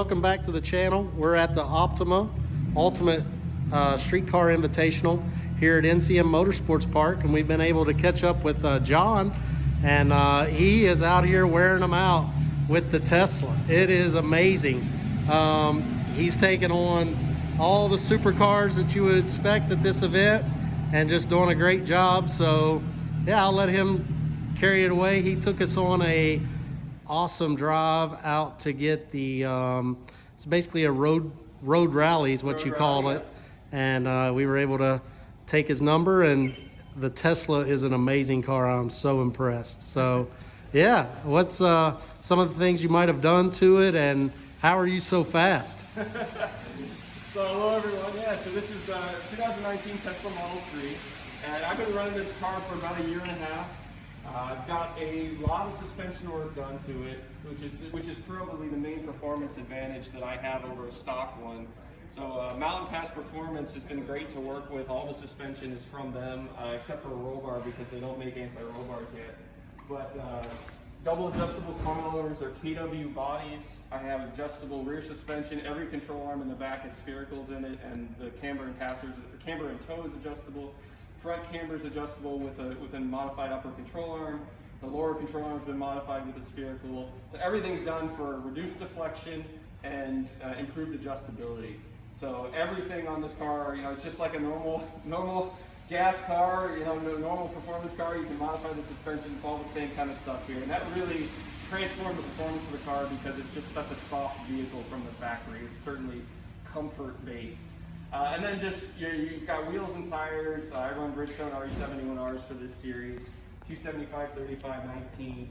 welcome back to the channel. We're at the Ultimate Streetcar Invitational here at NCM Motorsports Park, and we've been able to catch up with John, and he is out here wearing them out with the Tesla. It is amazing. He's taken on all the supercars that you would expect at this event and just doing a great job. So yeah, I'll let him carry it away. He took us on a awesome drive out to get the it's basically a road rally is what you call it, and we were able to take his number, and the Tesla is an amazing car. I'm so impressed. So yeah, what's some of the things you might have done to it, and how are you so fast? So hello everyone. Yeah, so this is 2019 Tesla Model 3, and I've been running this car for about a year and a half. I've got a lot of suspension work done to it, which is probably the main performance advantage that I have over a stock one. So Mountain Pass Performance has been great to work with. All the suspension is from them, except for a roll bar because they don't make anti-roll bars yet. But double adjustable coilovers or KW bodies. I have adjustable rear suspension. Every control arm in the back has sphericals in it, and the camber and toe is adjustable. Front camber is adjustable with a modified upper control arm. The lower control arm has been modified with a spherical. So everything's done for reduced deflection and improved adjustability. So everything on this car, it's just like a normal gas car, normal performance car. You can modify the suspension. It's all the same kind of stuff here, and that really transformed the performance of the car because it's just such a soft vehicle from the factory. It's certainly comfort based. And then just, you've got wheels and tires. I run Bridgestone RE71Rs for this series, 275, 35, 19.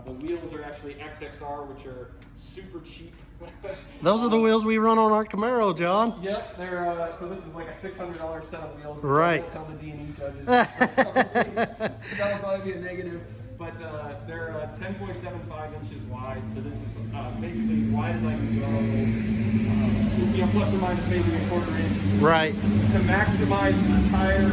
The wheels are actually XXR, which are super cheap. Those are the wheels we run on our Camaro, John. Yep, they're so this is like a $600 set of wheels. Right. I won't tell the D&E judges. That'll probably be a negative. But they're 10.75 inches wide, so this is basically as wide as I can go. Plus or minus maybe a quarter inch. Right. To maximize the tire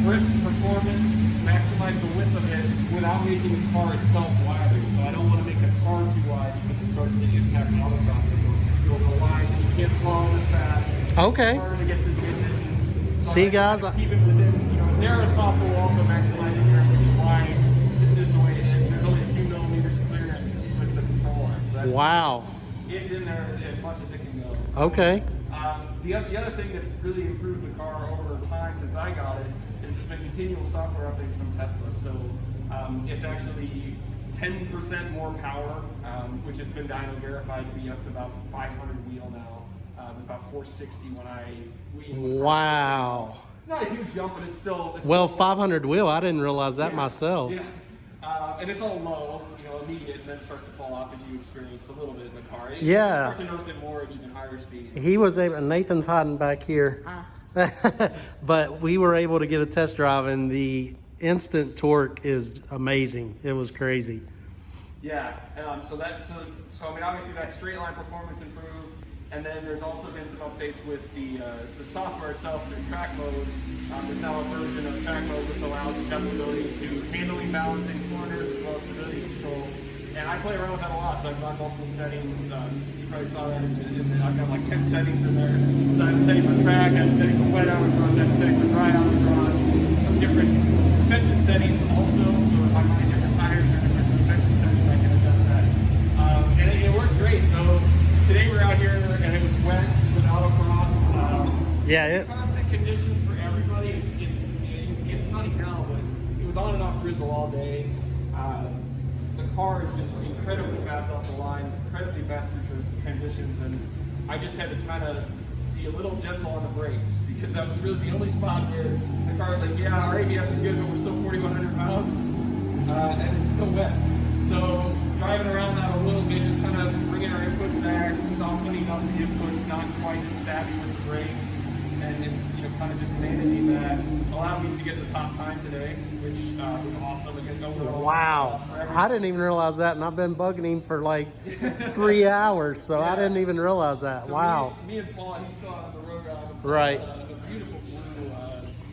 grip performance, maximize the width of it without making the car itself wider. So I don't want to make the car too wide because it starts to impact autocross performance. If you go wide, you can't slow as fast. Okay. It's harder to get through transitions. So see, guys, keep it within, as narrow as possible, while also maximizing your which is why this is the way it is. There's only a few millimeters clearance with the control arm. So that's, wow. It's in there as much as it can go. So, okay. The other thing that's really improved the car over time since I got it is there's been continual software updates from Tesla. So it's actually 10% more power, which has been dyno verified to be up to about 500 wheel now. It was about 460 when wow. Not a huge jump, but it's still. Well, 500 wheel, I didn't realize that myself. Yeah. And it's all low, immediate, and then it starts to fall off as you experience a little bit in the car. You start to notice it more at even higher speeds. He was able, Nathan's hiding back here. But we were able to get a test drive, and the instant torque is amazing. It was crazy. Yeah, so I mean, obviously that straight line performance improved. And then there's also been some updates with the software itself through track mode. There's now a version of track mode which allows adjustability to handling, balancing corners as well as stability control. And I play around with that a lot, so I've got multiple settings. You probably saw that I've got like 10 settings in there. So I have a setting for track, I have a setting for wet out across, I have a setting for dry out across. Some different suspension settings also, so if I'm running different tires or different suspension settings, I can adjust that. And it works great. So today we're out here and it was wet with autocross. Constant conditions for everybody. You can see it's sunny now, but it was on and off drizzle all day. The car is just incredibly fast off the line, incredibly fast through transitions, and I just had to kind of be a little gentle on the brakes because that was really the only spot where the car was like, yeah, our ABS is good, but we're still 4,100 pounds, and it's still wet. So driving around that a little bit, just kind of bringing our inputs back, softening up the inputs, not quite as stabby with the brakes, and kind of just managing that allowed me to get the top time today, which was awesome. Again, overall, wow, I didn't even realize that, and I've been bugging him for like 3 hours, so yeah. I didn't even realize that. So wow. Me and Paul, he saw on the road right. A beautiful blue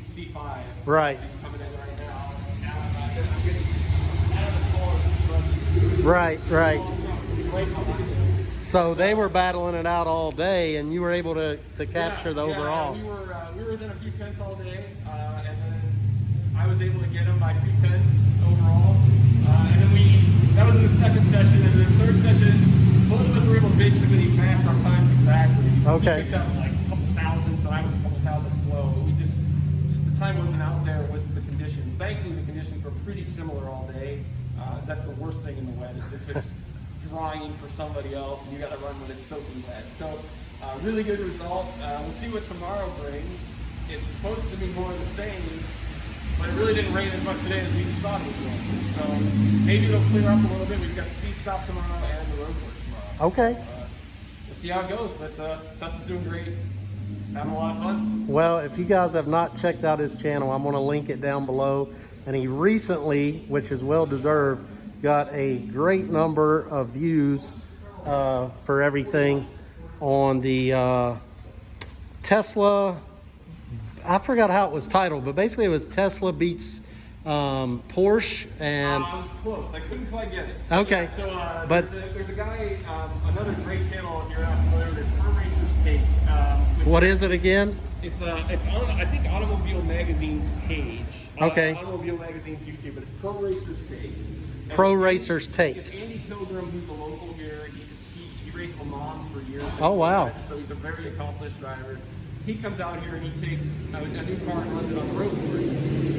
C5. Right. She's coming in right now. I'm getting out of the car. Right. So they were battling it out all day, and you were able to capture the overall. Yeah, we were within a few tenths all day, and then I was able to get them by 2 tenths overall. And then that was in the second session, and then the third session, both of us were able to basically match our times exactly. Okay. He picked up like a couple thousandths, and I was a couple thousandths slow. But just the time wasn't out there with the conditions. Thankfully, the conditions were pretty similar all day. That's the worst thing in the wet is if it's drying for somebody else and you got to run when it's soaking wet. So really good result. We'll see what tomorrow brings. It's supposed to be more of the same, but it really didn't rain as much today as we thought it was going to. So maybe it'll clear up a little bit. We've got speed stop tomorrow and the road course tomorrow. Okay. So, we'll see how it goes, but Tessa's doing great. Having a lot of fun. Well, if you guys have not checked out his channel, I'm going to link it down below. And he recently, which is well deserved, got a great number of views for everything on the Tesla. I forgot how it was titled, but basically it was Tesla beats Porsche, and I was close. I couldn't quite get it. Okay. Yeah, so But- there's a guy, another great channel if you're not familiar with it, Pro Racers Take. what is it again? It's on I think Automobile Magazine's page. Okay. Automobile Magazine's YouTube, but it's Pro Racers Take. And Pro it's Racers It's Take. Andy Pilgrim, who's a local here. He raced Le Mans for years. Oh, wow. So he's a very accomplished driver. He comes out here and he takes a new car and runs it on the road course.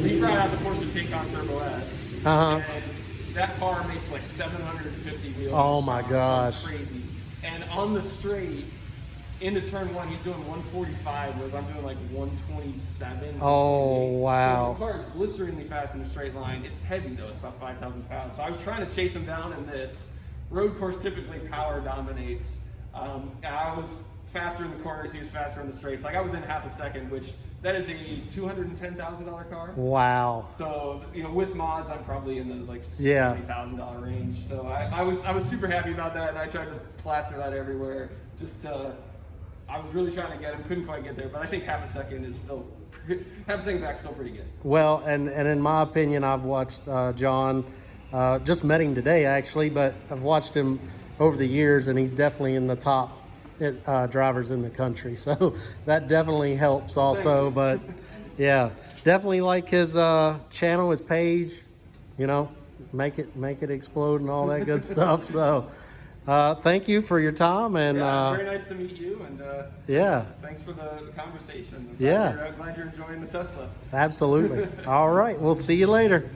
So he brought out the Porsche Taycan Turbo S. Uh-huh. And that car makes like 750 wheels. Oh my It's gosh. crazy. And on the straight, into turn one, he's doing 145, whereas I'm doing like 127. Oh, 128. wow. So the car is blisteringly fast in a straight line. It's heavy though, it's about 5,000 pounds. So I was trying to chase him down in this. Road course typically power dominates. And I was faster in the corners, he was faster in the straights. I got within half a second, which that is a $210,000 car. Wow. So, with mods, I'm probably in the like Yeah. $70,000 range. So I was super happy about that, and I tried to plaster that everywhere. I was really trying to get him, couldn't quite get there, but I think half a second is still, half a second back still pretty good. Well, and in my opinion, I've watched John, just met him today actually, but I've watched him over the years, and he's definitely in the top drivers in the country. So that definitely helps also. But yeah, definitely like his channel, his page, make it explode and all that good stuff. So thank you for your time, and very nice to meet you, and yeah, thanks for the conversation. Yeah. Glad you're enjoying the Tesla. absolutely. All right, we'll see you later.